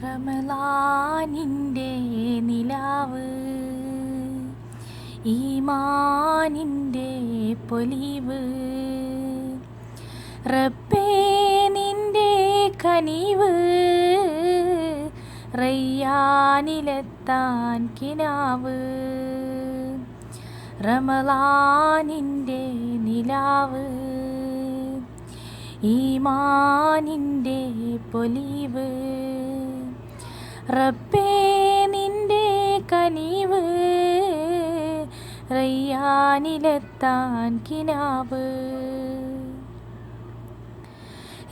റമളാനിൻ്റെ നിലാവ്, ഈമാനിൻ്റെ പൊലിവ്, റബ്ബേ നിൻ്റെ കനിവ്, റയ്യാനിലെത്താൻ കിനാവ്. റമളാനിൻ്റെ നിലാവ്, ഈമാനിൻ്റെ പൊലിവ്, റബ്ബേ നിൻ്റെ കനിവ്, റയ്യാനിലെത്താൻ കിനാവ്.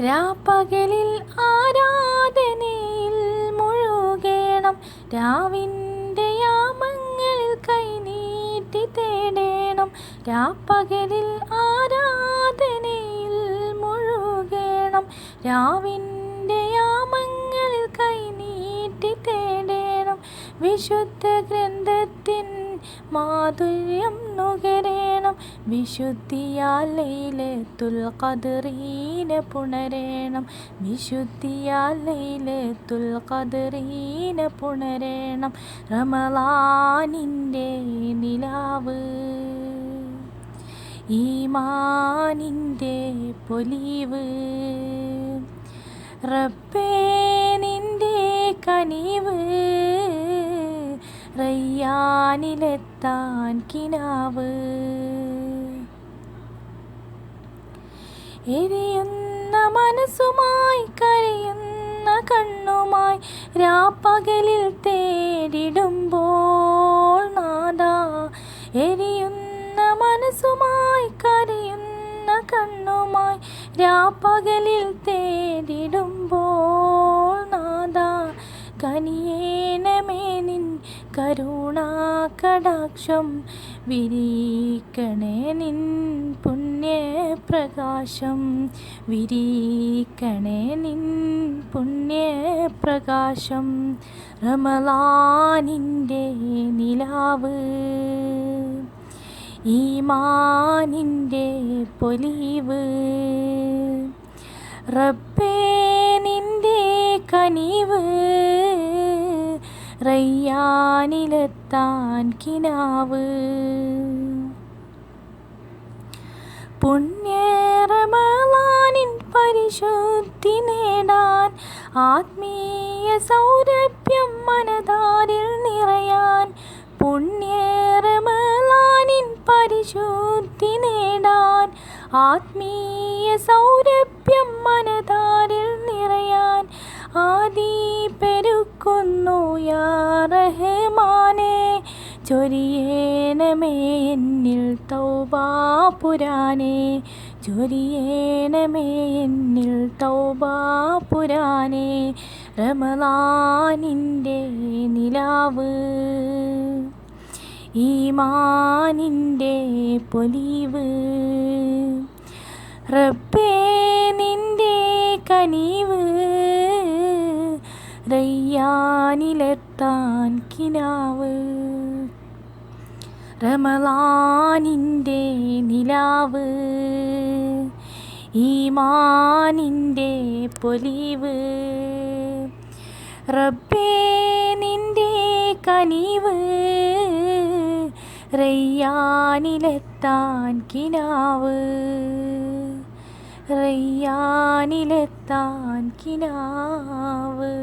രാപ്പകലിൽ ആരാധനയിൽ മുഴുകണം, രാവിൻ്റെ യാമങ്ങളിൽ കൈനീട്ടി തേടേണം. രാപ്പകലിൽ ആരാധനയിൽ മുഴുകണം, രാവിൻ്റെ യാമങ്ങളിൽ കൈനീട്ടി തേടേണം. വിശുദ്ധ ഗ്രന്ഥത്തിൻ മാധുര്യം നുകരേണം, വിശുദ്ധിയാൽ ലൈലത്തുൽ ഖദ്രീനെ പുണരേണം, വിശുദ്ധിയാൽ ലൈലത്തുൽ ഖദ്രീനെ പുണരേണം. റമളാനിൻ്റെ നിലാവ്, ഈമാനിൻ്റെ പൊലിവ്, റബ്ബേ നിൻ്റെ കനിവ്, റയ്യാനിലെത്താൻ കിനാവ്. എരിയുന്ന മനസ്സുമായി കരയുന്ന കണ്ണുമായി രാപ്പകലിൽ തേടിടുമ്പോൾ നാദാ. എരിയുന്ന മനസ്സുമായി കരയുന്ന കണ്ണുമായി രാപ്പകലിൽ തേടിടുമ്പോൾ നാദാ. കനിയേണമേ നിൻ കരുണാകടാക്ഷം, വിരിക്കണേ നിൻ പുണ്യപ്രകാശം, വിരിക്കണേ നിൻ പുണ്യപ്രകാശം. റമളാനിൻ്റെ നിലാവ്, ഈമാനിൻ്റെ പൊലിവ്, റബ്ബേ നിൻ്റെ കനിവ്, റയ്യാനിലെത്താൻ കിനാവ്. പുണ്യ റമളാനിൻ പരിശുദ്ധി നേടാൻ, ആത്മീയ സൗരഭ്യം മനതാരിൽ നിറയാൻ. പുണ്യ റമളാനിൻ പരിശുദ്ധി നേടാൻ, ആത്മീയ സൗരഭ്യം മനതാരിൽ നിറയാൻ. ആദി പെരുക്കുന്നു യാ റഹ്മാനേ, ചൊരിയേണമേ എന്നിൽ തൗബാ പുരാനേ, ചൊരിയേണമേ എന്നിൽ തൗബാ പുരാനേ. റമളാനിൻ്റെ നിലാവ്, ഈമാനിൻ്റെ പൊലിവ്, റബ്ബേ നിൻ്റെ കനിവ്, റയ്യാനിലെത്താൻ കിനാവ്. റമളാനിൻ്റെ നിലാവ്, ഈമാനിൻ്റെ പൊലിവ്, റബ്ബേ നിൻ്റെ കനിവ്, റയ്യാനിലെത്താൻ കിനാവ്, റയ്യാനിലെത്താൻ കിനാവ്.